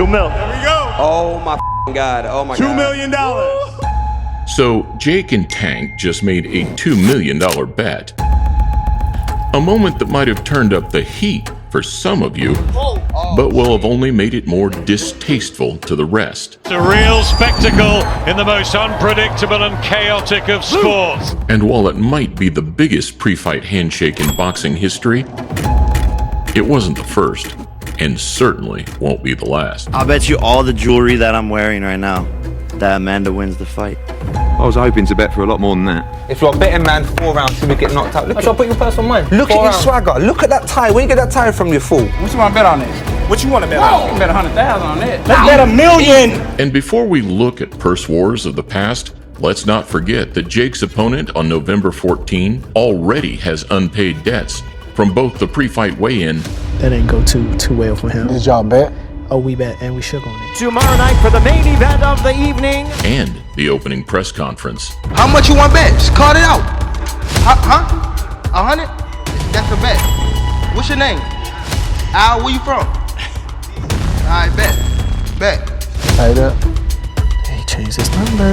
$2 million. There we go. Oh my God. Oh my God. $2 million. So Jake and Tank just made a $2 million bet. A moment that might have turned up the heat for some of you, but will have only made it more distasteful to the rest. It's a real spectacle in the most unpredictable and chaotic of sports. And while it might be the biggest pre-fight handshake in boxing history, it wasn't the first, and certainly won't be the last. I'll bet you all the jewelry that I'm wearing right now that Amanda wins the fight. I was hoping to bet for a lot more than that. If you're a betting man, 4 rounds till we get knocked out. I shall put your purse on mine. Look at your swagger. Look at that tie. Where you get that tie from, you fool? What you want to bet on this? What you want to bet on? You can bet 100,000 on it. Let's bet $1 million. And before we look at purse wars of the past, let's not forget that Jake's opponent on November 14 already has unpaid debts from both the pre-fight weigh-in. That didn't go too well for him. Did y'all bet? Oh, we bet, and we shook on it. Tomorrow night for the main event of the evening. And the opening press conference. How much you want bet? Just call it out. Huh? 100? That's a bet. What's your name? Al, where you from? Alright, bet. Tied up. He changed his number.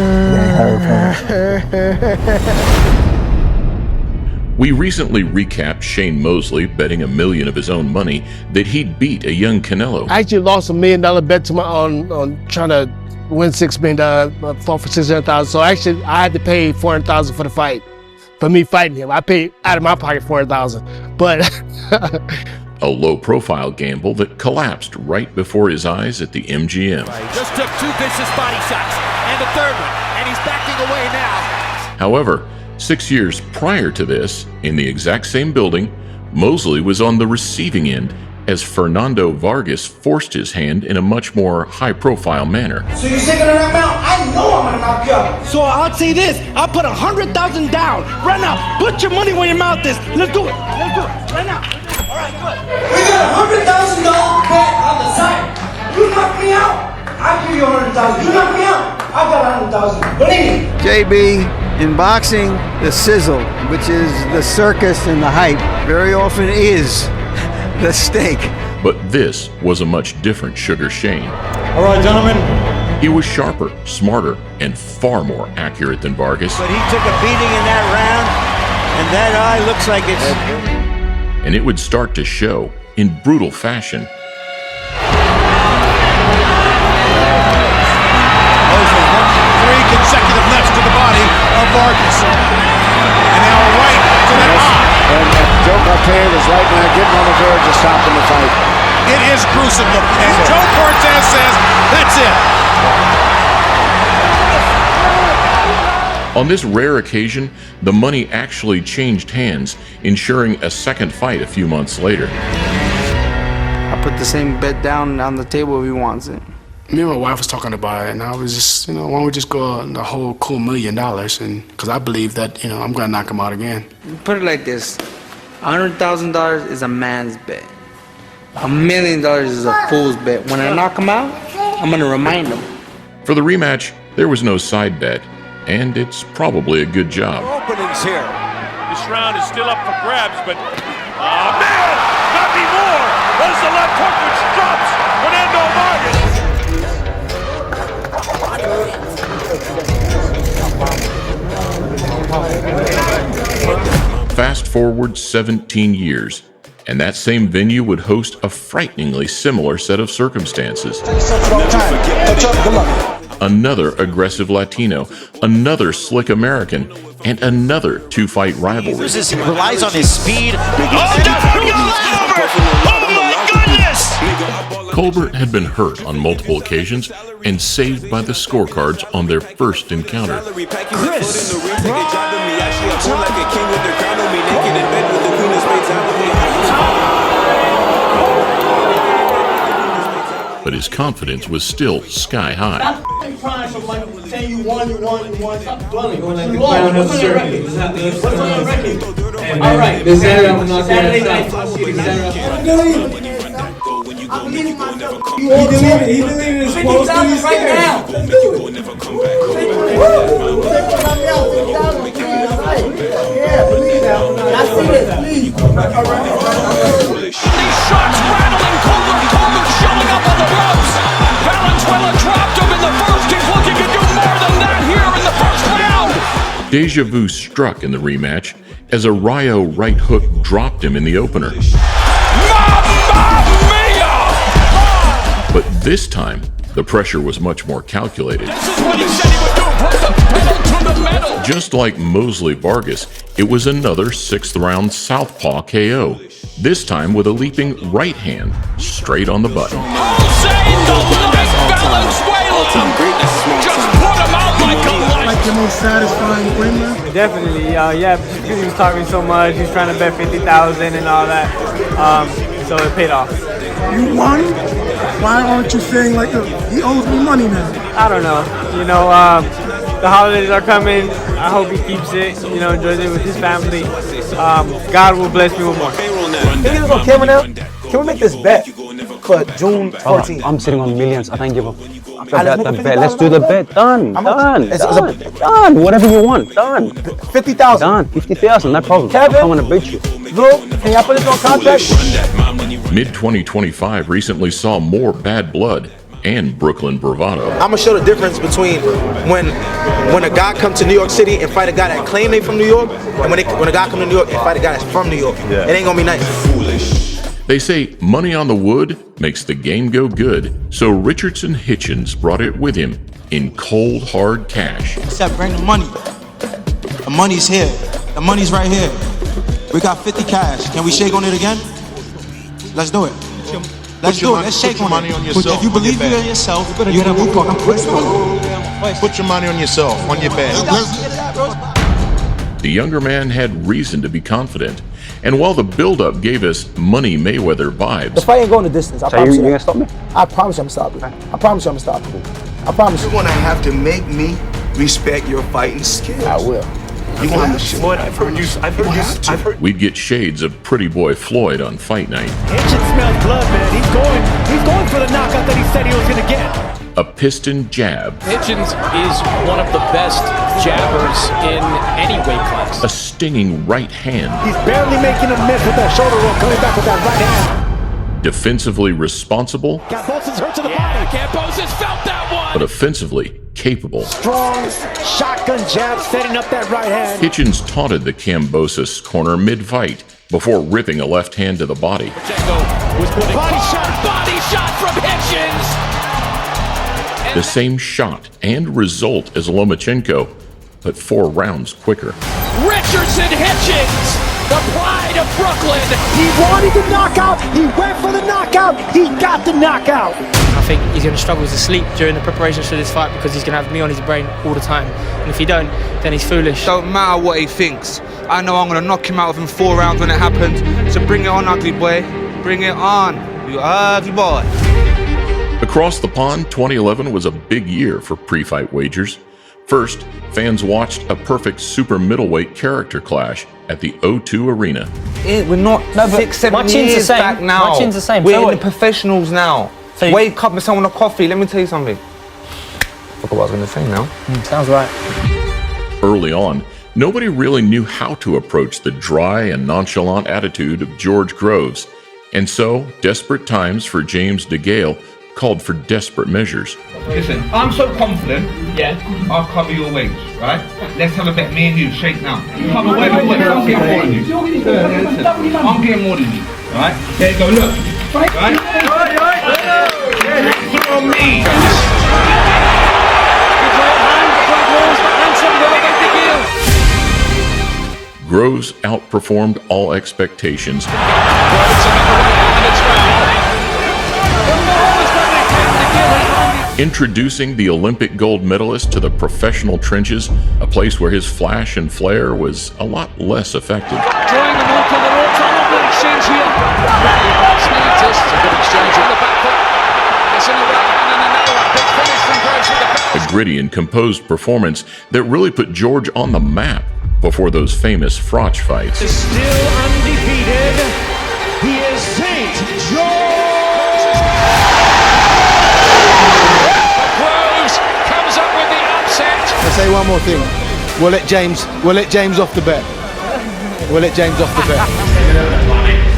We recently recapped Shane Mosley betting $1 million of his own money that he'd beat a young Canelo. I actually lost $1 million bet to my on trying to win $6 million, fought for $600,000. So actually, I had to pay $400,000 for the fight, for me fighting him. I paid out of my pocket $400,000, but a low-profile gamble that collapsed right before his eyes at the MGM. Just took 2 vicious body shots and a third one, and he's backing away now. However, 6 years prior to this, in the exact same building, Mosley was on the receiving end as Fernando Vargas forced his hand in a much more high-profile manner. So you're taking her out? I know I'm gonna knock you out. So I'll say this, I'll put 100,000 down right now. Put your money where your mouth is. Let's do it. Right now. All right, good. We got a $100,000 bet on the side. You knock me out, I'll give you 100,000. You knock me out, I got 100,000. Believe me. JB, in boxing, the sizzle, which is the circus and the hype, very often is the steak. But this was a much different Sugar Shane. All right, gentlemen. He was sharper, smarter, and far more accurate than Vargas. But he took a beating in that round, and that eye looks like it's... And it would start to show in brutal fashion. Consecutive lefts to the body of Vargas. And now a right to the eye. And Joe Cortez is right now getting on the verge of stopping the fight. It is gruesome looking. And Joe Cortez says, that's it. On this rare occasion, the money actually changed hands, ensuring a second fight a few months later. I put the same bet down on the table if he wants it. Me and my wife was talking about it, and I was just, why don't we just go the whole cool $1 million? And because I believe that, I'm going to knock him out again. Put it like this: $100,000 is a man's bet. $1 million is a fool's bet. When I knock him out, I'm going to remind him. For the rematch, there was no side bet, and it's probably a good job. Openings here. This round is still up for grabs, but man, not anymore. There's the left hook which drops Fernando Vargas. Fast forward 17 years, and that same venue would host a frighteningly similar set of circumstances. Another aggressive Latino, another slick American, and another 2-fight rivalry. He relies on his speed. Colbert had been hurt on multiple occasions and saved by the scorecards on their first encounter. Chris! But his confidence was still sky high. Say you won. Stop dwelling. What's on your record? What's on your record? All right. Saturday night. I believe in myself. He believed in his quotes. Right now. Let's do it. Yeah, believe now. I see this, please. These shots rattling. Colbert showing up on the ropes. Deja vu struck in the rematch as a Rayo right hook dropped him in the opener. But this time, the pressure was much more calculated. Just like Mosley Vargas, it was another 6th round southpaw KO, this time with a leaping right hand straight on the button. Like the most satisfying win, man? Definitely, yeah, because he was talking so much, he was trying to bet 50,000 and all that, so it paid off. You won? Why aren't you saying like, he owes me money now? I don't know, the holidays are coming, I hope he keeps it, enjoys it with his family. God will bless me with more. Can we get this on camera now? Can we make this bet for June 14th? I'm sitting on millions, I don't give a Let's do the bet. Done. Whatever you want. Done. 50,000. Done. 50,000. No problem. Kevin, I want to beat you. Lou, can y'all put this on contract? Mid-2025 recently saw more bad blood and Brooklyn bravado. I'm gonna show the difference between when a guy comes to New York City and fight a guy that claim they from New York, and when a guy come to New York and fight a guy that's from New York. It ain't gonna be nice. They say money on the wood makes the game go good, so Richardson Hitchens brought it with him in cold, hard cash. Except bring the money. The money's here. The money's right here. We got 50 cash. Can we shake on it again? Let's do it. Let's do it. Let's shake on it. If you believe in yourself, you're gonna move on. Put your money on yourself, on your bet. The younger man had reason to be confident. And while the build-up gave us Money Mayweather vibes, The fight ain't going the distance. I promise you. You gonna stop me? I promise you I'm stopping. I promise you I'm stopping. I promise you. You're gonna have to make me respect your fighting skills. I will. You gonna have to. Floyd, I've heard. we'd get shades of Pretty Boy Floyd on fight night. Hitchens smells blood, man. He's going for the knockout that he said he was gonna get. A piston jab. Hitchens is one of the best jabbers in any weight class. A stinging right hand. He's barely making a miss with that shoulder roll, coming back with that right hand. Defensively responsible, Kambosos hurt to the body. Kambosos felt that one. but offensively capable. Strong shotgun jab, setting up that right hand. Hitchens taunted the Kambosos corner mid-fight before ripping a left hand to the body. Body shot from Hitchens. The same shot and result as Lomachenko, but 4 rounds quicker. Richardson Hitchens, the pride of Brooklyn. He wanted the knockout. He went for the knockout. He got the knockout. I think he's going to struggle to sleep during the preparations for this fight because he's going to have me on his brain all the time. And if he don't, then he's foolish. Don't matter what he thinks. I know I'm going to knock him out within 4 rounds when it happens. So bring it on, ugly boy. Bring it on, you ugly boy. Across the pond, 2011 was a big year for pre-fight wagers. First, fans watched a perfect super middleweight character clash at the O2 Arena. We're not 6-7 years back now. Much the same. We're in the professionals now. So wake up with someone a coffee. Let me tell you something. Forgot what I was going to say now. Sounds right. Early on, nobody really knew how to approach the dry and nonchalant attitude of George Groves, and so desperate times for James DeGale called for desperate measures. Listen, I'm so confident, I'll cover your weight, right? Let's have a bet, me and you, shake now. Cover weight, I'm getting more than you. I'm getting more than you, right? There you go, look. Right? Put on me. Groves outperformed all expectations. Introducing the Olympic gold medalist to the professional trenches, a place where his flash and flair was a lot less effective. Drawing them up on the ropes. I'm not going to exchange here. It's a good exchange on the back foot. It's in the right hand and another one. Big finish from Groves with the back. A gritty and composed performance that really put George on the map before those famous Frotch fights. Is still undefeated. He is St. George. I'll say one more thing. We'll let James off the bet. We'll let James off the bet.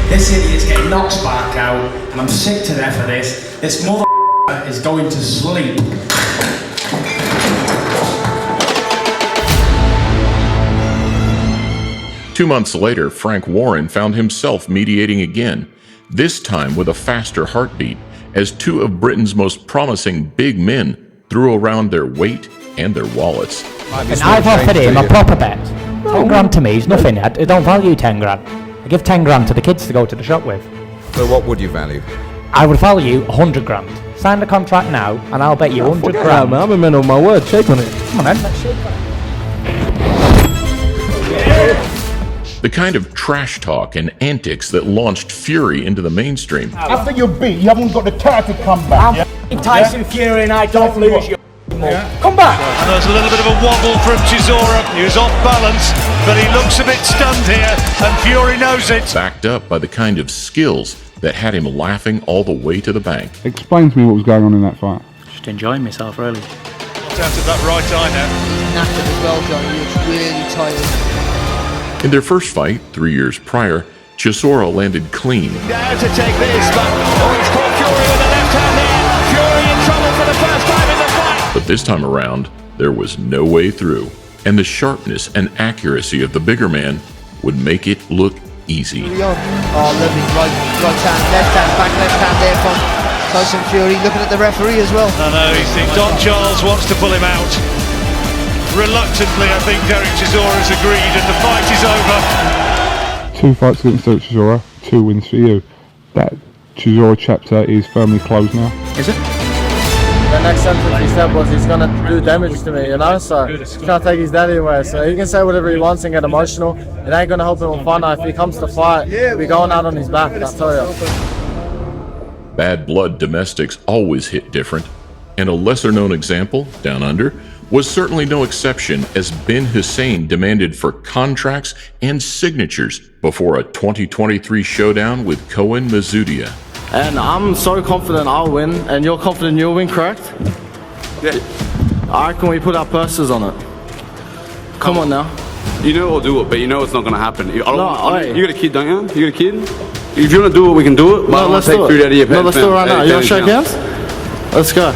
This idiot's getting knocked back out, and I'm sick to death of this. This mother is going to sleep. 2 months later, Frank Warren found himself mediating again, this time with a faster heartbeat, as two of Britain's most promising big men threw around their weight and their wallets. And I've offered him a proper bet. 10 grand to me is nothing. I don't value 10 grand. I give 10 grand to the kids to go to the shop with. So what would you value? I would value 100 grand. Sign the contract now, and I'll bet you 100 grand. Man, I'm a man of my word. Shake on it. Come on, man. Let's shake on it. The kind of trash talk and antics that launched Fury into the mainstream. After you're beat, you haven't got the character to come back. I'm Tyson Fury, and I don't lose you. Come back! And there's a little bit of a wobble from Chisora. He was off balance, but he looks a bit stunned here, and Fury knows it. Backed up by the kind of skills that had him laughing all the way to the bank. Explain to me what was going on in that fight. Just enjoying myself, really. Out of that right eye now. Knackered as well, John. He was really tired. In their first fight, 3 years prior, Chisora landed clean. Now to take this, but it's caught Fury with the left hand there. Fury in trouble for the first time in the fight. But this time around, there was no way through, and the sharpness and accuracy of the bigger man would make it look easy. Oh, lovely. Right hand, left hand, back left hand there from Tyson Fury. Looking at the referee as well. No, he thinks Don Charles wants to pull him out. Reluctantly, I think Derek Chisora has agreed, and the fight is over. 2 fights against Derek Chisora, 2 wins for you. That Chisora chapter is firmly closed now. Is it? The next sentence he said was he's gonna do damage to me, you know, so he's gonna take his dad anywhere. So he can say whatever he wants and get emotional. It ain't gonna help him with fun. If he comes to fight, we're going out on his back, I'll tell you. Bad blood domestics always hit different, and a lesser known example, down under, was certainly no exception, as Ben Hussein demanded for contracts and signatures before a 2023 showdown with Cohen Mazoudier. And I'm so confident I'll win, and you're confident you'll win, correct? Yeah. I reckon we put our purses on it. Come on now. You know we'll do it, but you know it's not going to happen. You No, you got a kid, don't you? You got a kid? If you want to do it, we can do it. But No, let's do it. No, let's do it right now. You want to shake hands? Let's go.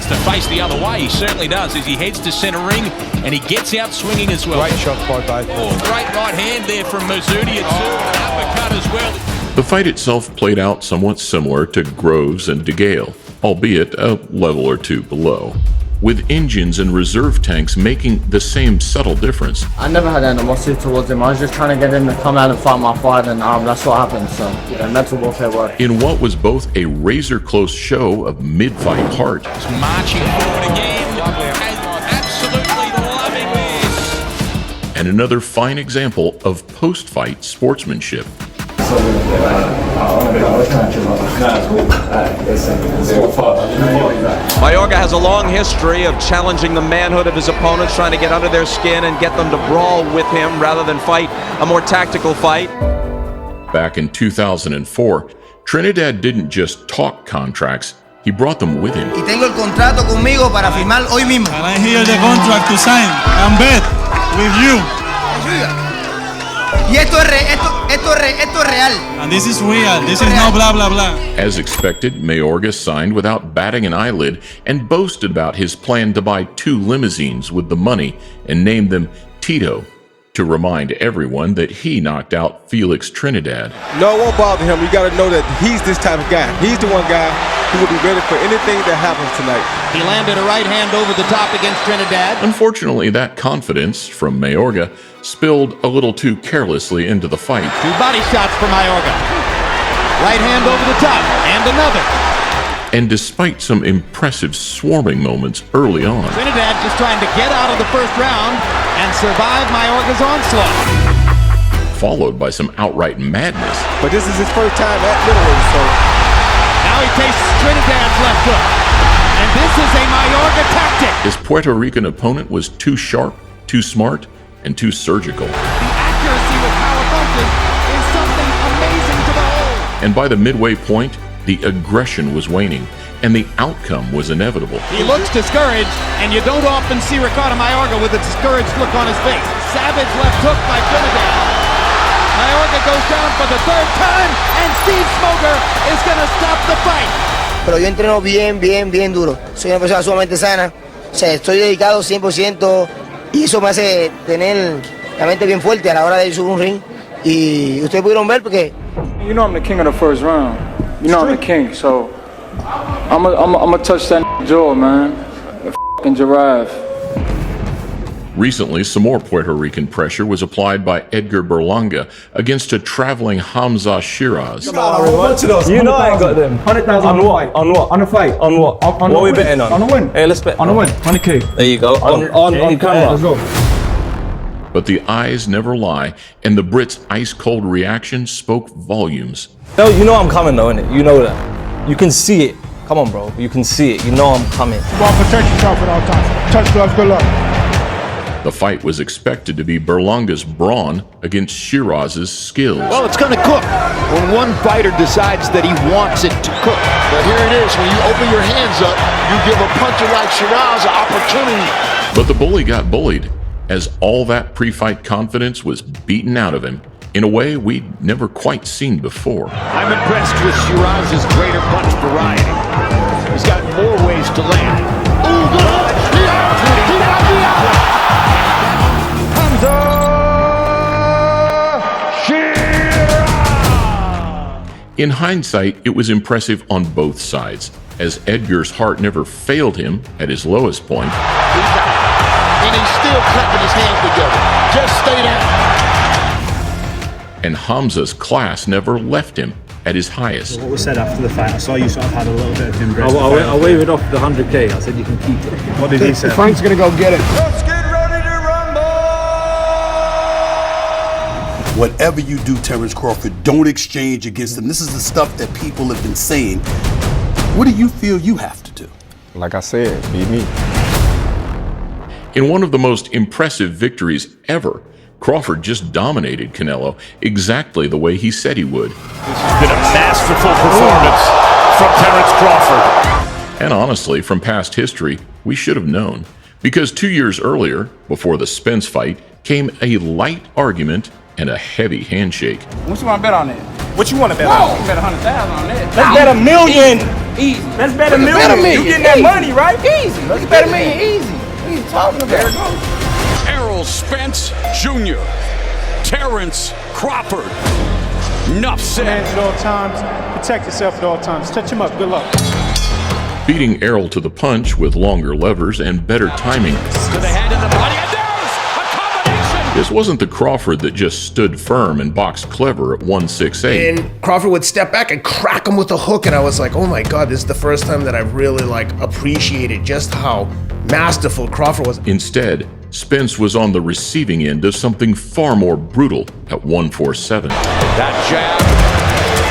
To face the other way, he certainly does as he heads to centre ring and he gets out swinging as well. Great shots by both. Great right hand there from Mazoudier too, an uppercut as well. The fight itself played out somewhat similar to Groves and DeGale, albeit a level or two below, with engines and reserve tanks making the same subtle difference. I never had animosity towards him. I was just trying to get him to come out and fight my fight, and that's what happened. So, yeah, mental warfare worked. In what was both a razor-close show of mid-fight heart Marching forward again, absolutely loving this. and another fine example of post-fight sportsmanship. Mayorga has a long history of challenging the manhood of his opponents, trying to get under their skin and get them to brawl with him rather than fight a more tactical fight. Back in 2004, Trinidad didn't just talk contracts, he brought them with him. Y tengo el contrato conmigo para firmar hoy mismo. And I hear the contract to sign and bet with you. Y esto es real. And this is real. This is no blah blah blah. As expected, Mayorga signed without batting an eyelid and boasted about his plan to buy 2 limousines with the money and named them Tito, to remind everyone that he knocked out Felix Trinidad. No, it won't bother him. You got to know that he's this type of guy. He's the one guy who will be ready for anything that happens tonight. He landed a right hand over the top against Trinidad. Unfortunately, that confidence from Mayorga spilled a little too carelessly into the fight. 2 body shots for Mayorga. Right hand over the top, and another. And despite some impressive swarming moments early on, Trinidad just trying to get out of the first round and survive Mayorga's onslaught. followed by some outright madness. But this is his first time at middleweight, so now he tastes Trinidad's left hook. And this is a Mayorga tactic. His Puerto Rican opponent was too sharp, too smart, and too surgical. The accuracy with power punches is something amazing to behold. And by the midway point, the aggression was waning, and the outcome was inevitable. He looks discouraged, and you don't often see Ricardo Mayorga with a discouraged look on his face. Savage left hook by Trinidad. Mayorga goes down for the 3rd time, and Steve Smoger is going to stop the fight. Pero yo entreno bien duro. Soy una persona sumamente sana. O sea, estoy dedicado 100% Y eso me hace tener la mente bien fuerte a la hora de subir un ring. Y ustedes pudieron ver porque... You know I'm the king of the first round. You know I'm the king, so I'm gonna touch that jaw, man. The fucking giraffe. Recently, some more Puerto Rican pressure was applied by Edgar Berlanga against a traveling Hamza Shiraz. You know I ain't got them. 100,000 on what? On what? On a fight. On what? On what are we betting on? On a win. Hey, let's bet. On a win. 100K. There you go. On camera. Let's go. But the eyes never lie, and the Brits' ice-cold reaction spoke volumes. No, you know I'm coming though, innit? You know that. You can see it. Come on, bro. You can see it. You know I'm coming. Ball protect yourself at all times. Touch gloves, good luck. The fight was expected to be Berlanga's brawn against Shiraz's skills. Well, it's going to cook when one fighter decides that he wants it to cook. But here it is. When you open your hands up, you give a puncher like Shiraz an opportunity. But the bully got bullied, as all that pre-fight confidence was beaten out of him in a way we'd never quite seen before. I'm impressed with Shiraz's greater punch variety. He's got more ways to land. Ooh, good! In hindsight, it was impressive on both sides, as Edgar's heart never failed him at his lowest point. And he's still clapping his hands together. Just stay down. And Hamza's class never left him at his highest. What was said after the fight? I saw you sort of had a little bit of him. I wavered off the 100K. I said you can keep it. What did he say? Frank's gonna go get it. Let's get ready to rumble! Whatever you do, Terrence Crawford, don't exchange against him. This is the stuff that people have been saying. What do you feel you have to do? Like I said, be me. In one of the most impressive victories ever, Crawford just dominated Canelo exactly the way he said he would. This has been a masterful performance from Terrence Crawford. And honestly, from past history, we should have known. Because 2 years earlier, before the Spence fight, came a light argument and a heavy handshake. What you want to bet on that? What you want to bet on? You bet 100,000 on that. Let's bet $1 million. Easy. Let's bet $1 million. You getting that money, right? Easy. Let's bet $1 million. Easy. What are you talking about? There it goes. Errol Spence Jr., Terrence Crawford. Enough said. At all times, protect yourself at all times. Touch him up. Good luck. Beating Errol to the punch with longer levers and better timing. To the head and the body, and there's a combination. This wasn't the Crawford that just stood firm and boxed clever at 168. And Crawford would step back and crack him with a hook, and I was like, oh my God, this is the first time that I've really appreciated just how masterful Crawford was. Instead, Spence was on the receiving end of something far more brutal at 147. That jab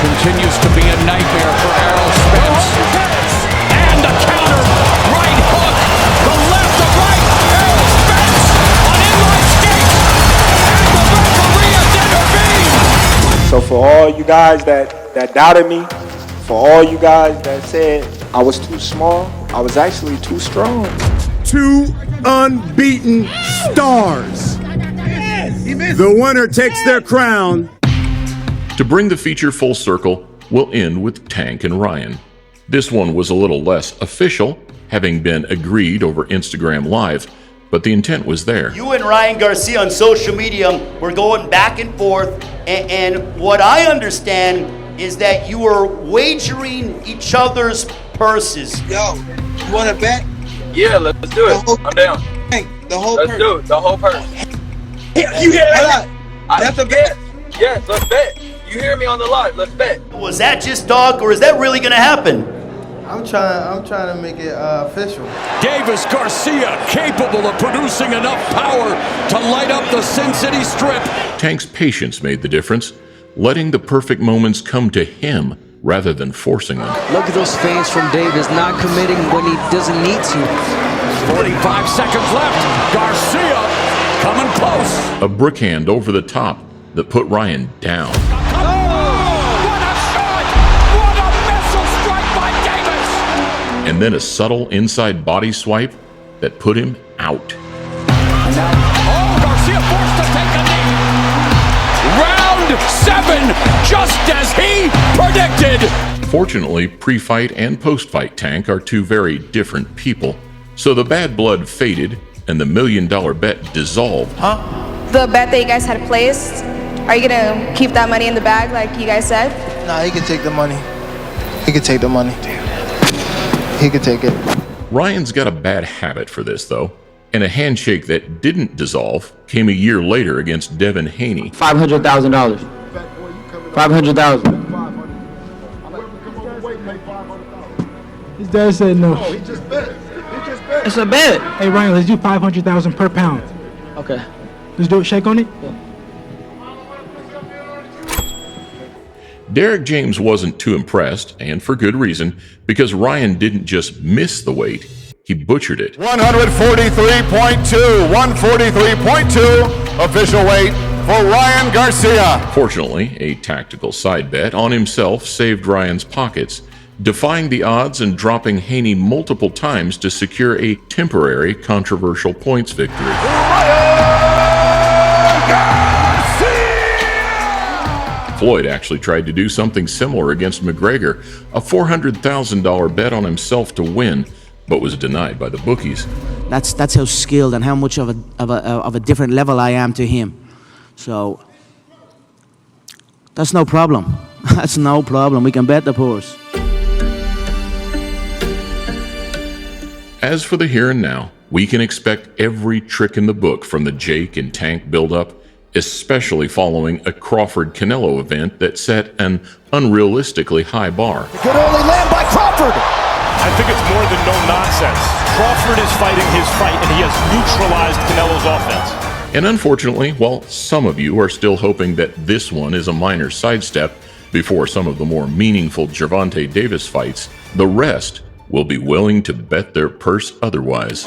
continues to be a nightmare for Errol Spence. And the counter, right hook, the left to right, Errol Spence on inline skates, and the referee has intervened. So for all you guys that doubted me, for all you guys that said I was too small, I was actually too strong. 2 unbeaten stars. The winner takes their crown. To bring the feature full circle, we'll end with Tank and Ryan. This one was a little less official, having been agreed over Instagram Live, but the intent was there. You and Ryan Garcia on social media were going back and forth, and what I understand is that you were wagering each other's purses. Yo, you want to bet? Yeah, let's do it. I'm down. Hey, the whole Let's purse. do it. The whole purse. You hear that? That's a bet. Yes, let's bet. You hear me on the live. Let's bet. Was that just talk, or is that really gonna happen? I'm trying to make it official. Davis Garcia capable of producing enough power to light up the Sin City Strip. Tank's patience made the difference, letting the perfect moments come to him rather than forcing them. Look at those feints from Davis, not committing when he doesn't need to. 45 seconds left. Garcia coming close. A brickhand over the top that put Ryan down. And then a subtle inside body swipe that put him out. Oh, Garcia forced to take a knee. Round 7, just as he predicted. Fortunately, pre-fight and post-fight Tank are two very different people, so the bad blood faded and the $1 million bet dissolved. The bet that you guys had placed, are you gonna keep that money in the bag like you guys said? Nah, he can take the money. He can take the money. He can take it. Ryan's got a bad habit for this, though, and a handshake that didn't dissolve came a year later against Devin Haney. $500,000. $500,000. His dad said no. He just bet. It's a bet. Hey Ryan, let's do 500,000 per pound. Okay. Let's do it. Shake on it. Derek James wasn't too impressed, and for good reason, because Ryan didn't just miss the weight, he butchered it. 143.2, 143.2 official weight for Ryan Garcia. Fortunately, a tactical side bet on himself saved Ryan's pockets, defying the odds and dropping Haney multiple times to secure a temporary controversial points victory. Floyd actually tried to do something similar against McGregor, a $400,000 bet on himself to win, but was denied by the bookies. That's how skilled and how much of a different level I am to him. So that's no problem. That's no problem. We can bet the horse. As for the here and now, we can expect every trick in the book from the Jake and Tank build-up, especially following a Crawford-Canelo event that set an unrealistically high bar. Good early land by Crawford. I think it's more than no nonsense. Crawford is fighting his fight, and he has neutralized Canelo's offense. And unfortunately, while some of you are still hoping that this one is a minor sidestep before some of the more meaningful Gervonta Davis fights, the rest will be willing to bet their purse otherwise.